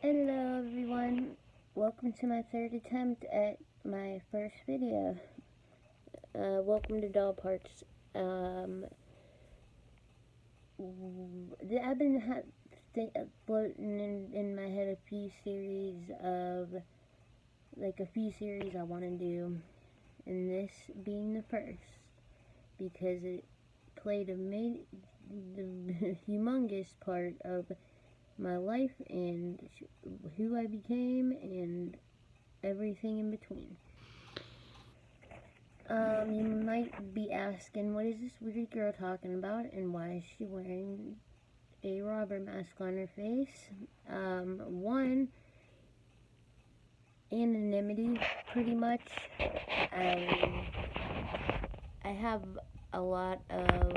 Hello everyone, welcome to my third attempt at my first video. Welcome to Doll Parts. I've been floating in my head a few series I want to do, and this being the first, because it played the humongous part of my life and who I became and everything in between. You might be asking, what is this weird girl talking about and why is she wearing a robber mask on her face? One, anonymity, pretty much. I have a lot of,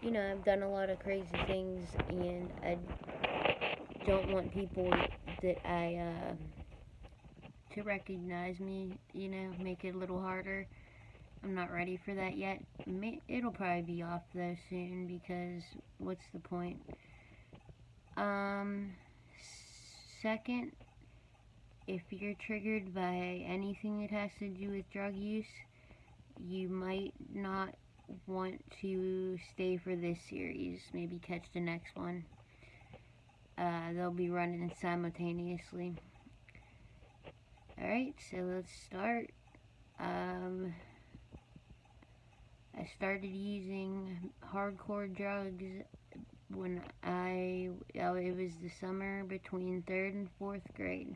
I've done a lot of crazy things, and I don't want people to recognize me, make it a little harder. I'm not ready for that yet. It'll probably be off though soon, because what's the point? Second, if you're triggered by anything that has to do with drug use, you might not want to stay for this series. Maybe catch the next one. They'll be running simultaneously. Alright, so let's start. I started using hardcore drugs when it was the summer between 3rd and 4th grade.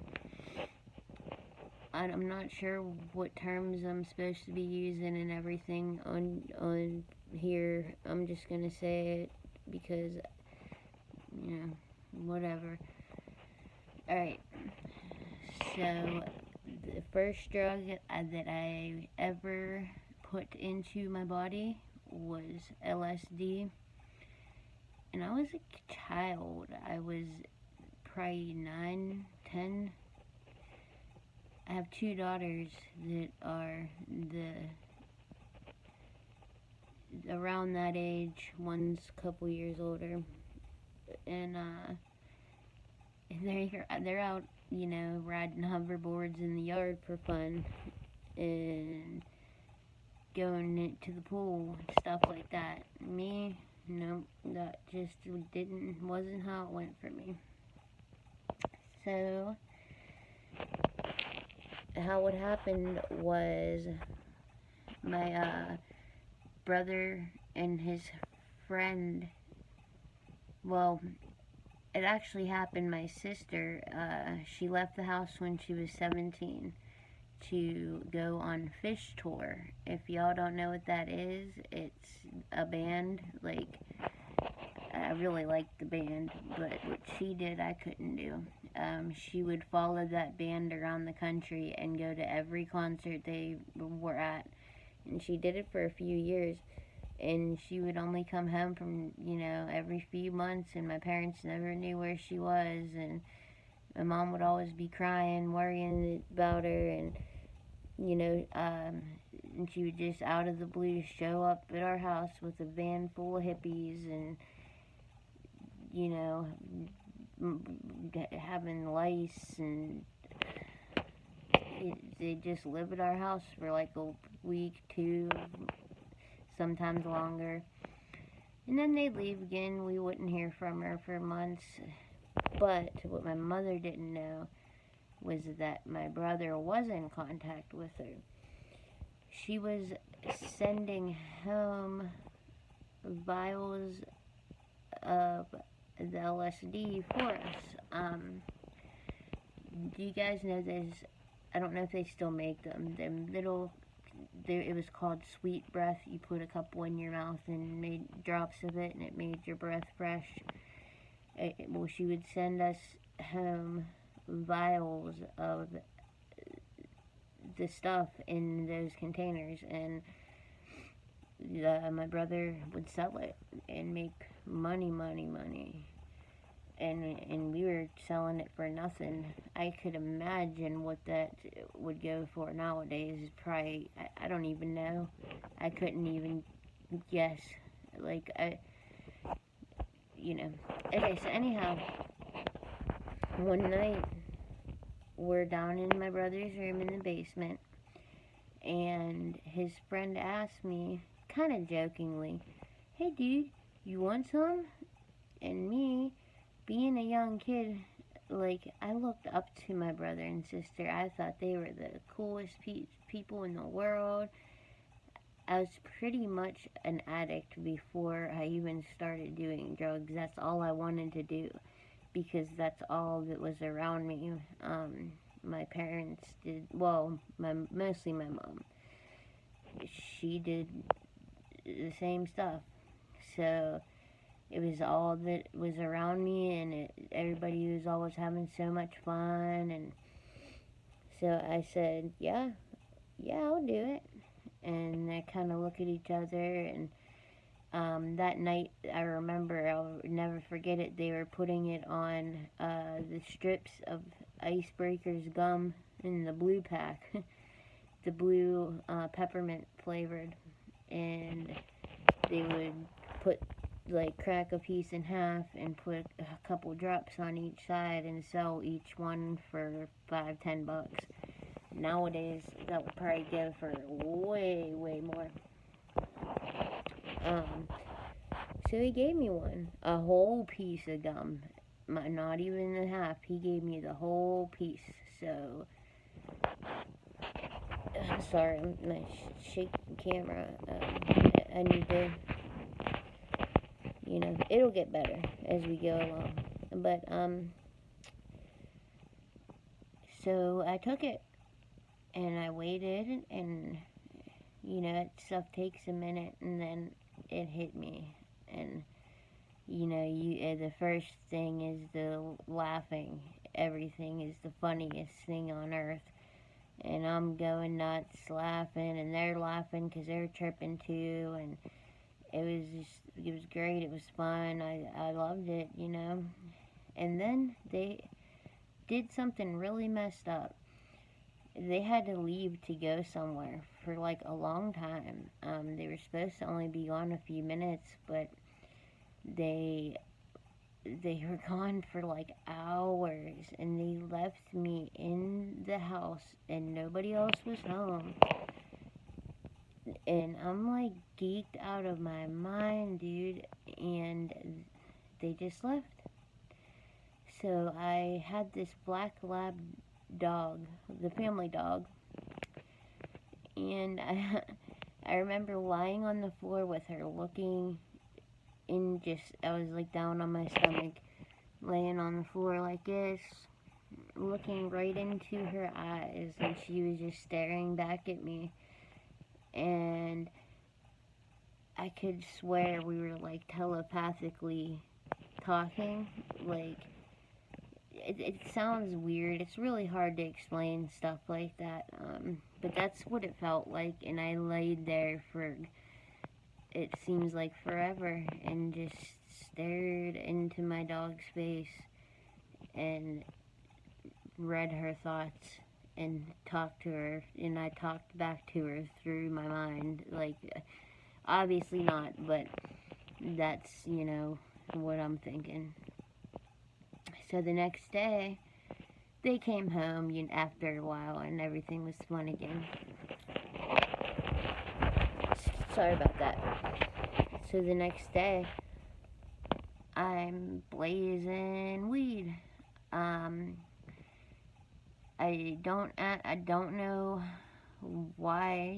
I'm not sure what terms I'm supposed to be using and everything on here. I'm just gonna say it because, whatever. Alright, so the first drug that I ever put into my body was LSD, and I was a child. I was probably 9, 10. I have 2 daughters that are around that age. One's a couple years older, and they're out, riding hoverboards in the yard for fun, and going to the pool, stuff like that. Me, no, that just wasn't how it went for me. So, how it happened was my brother and his friend, well, it actually happened, my sister, she left the house when she was 17 to go on Fish Tour. If y'all don't know what that is, it's a band. Like, I really liked the band, but what she did I couldn't do. She would follow that band around the country and go to every concert they were at, and she did it for a few years, and she would only come home from, every few months, and my parents never knew where she was, and my mom would always be crying, worrying about her, and, and she would just out of the blue show up at our house with a van full of hippies, and, having lice, and they just live at our house for like a week, 2, sometimes longer, and then they'd leave again. We wouldn't hear from her for months. But what my mother didn't know was that my brother was in contact with her. She was sending home vials of the LSD for us. Do you guys know there's, I don't know if they still make them, it was called Sweet Breath. You put a couple in your mouth and made drops of it, and it made your breath fresh. Well, she would send us home vials of the stuff in those containers, and my brother would sell it and make money, and we were selling it for nothing. I could imagine what that would go for nowadays. Probably, I don't even know. I couldn't even guess. Like, Okay, so anyhow, One night, we're down in my brother's room in the basement, and his friend asked me, kind of jokingly, "Hey dude, you want some?" And me, being a young kid, like, I looked up to my brother and sister. I thought they were the coolest people in the world. I was pretty much an addict before I even started doing drugs. That's all I wanted to do because that's all that was around me. My parents did, well, mostly my mom. She did the same stuff. So it was all that was around me, and everybody was always having so much fun. And so I said, yeah, I'll do it. And they kind of look at each other, and that night, I remember, I'll never forget it, they were putting it on the strips of Icebreaker's gum in the blue pack, the blue peppermint flavored, and they would put, like, crack a piece in half and put a couple drops on each side and sell each one for $5-10. Nowadays, that would probably go for way, way more. So he gave me one, a whole piece of gum, not even a half. He gave me the whole piece. So, sorry, my shaking camera. I need to, it'll get better as we go along. But so I took it and I waited, and that stuff takes a minute, and then it hit me. And the first thing is the laughing. Everything is the funniest thing on earth, and I'm going nuts laughing, and they're laughing because they're tripping too. And it was great. It was fun. I loved it, And then they did something really messed up. They had to leave to go somewhere for like a long time. They were supposed to only be gone a few minutes, but they were gone for like hours, and they left me in the house, and nobody else was home. And I'm like geeked out of my mind, dude, and they just left. So I had this black lab dog, the family dog, and I remember lying on the floor with her, looking in, I was like down on my stomach, laying on the floor like this, looking right into her eyes, and she was just staring back at me, and I could swear we were like telepathically talking. Like, it sounds weird. It's really hard to explain stuff like that, but that's what it felt like. And I laid there for, it seems like forever, and just stared into my dog's face and read her thoughts and talked to her, and I talked back to her through my mind. Like, obviously not, but that's, what I'm thinking. So the next day, they came home after a while, and everything was fun again. Sorry about that. So the next day, I'm blazing weed. I don't know why,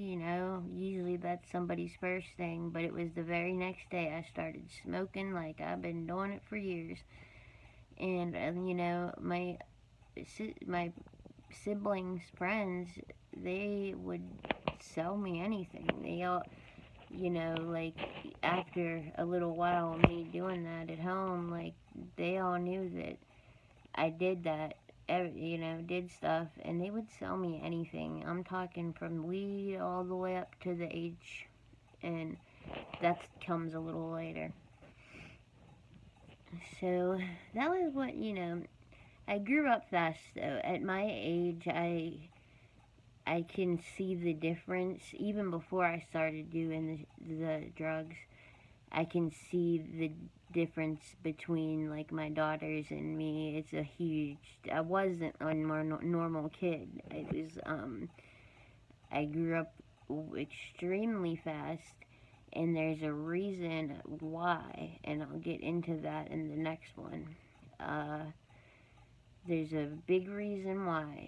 usually that's somebody's first thing, but it was the very next day I started smoking like I've been doing it for years. And, my siblings' friends, they would sell me anything. They all, like, after a little while of me doing that at home, like, they all knew that I did that, did stuff, and they would sell me anything. I'm talking from weed all the way up to the H, and that comes a little later. So, that was what, I grew up fast, though. At my age, I can see the difference. Even before I started doing the drugs, I can see the difference between like my daughters and me. It's a huge. I wasn't a normal kid. I grew up extremely fast, and there's a reason why, and I'll get into that in the next one. Uh, there's a big reason why.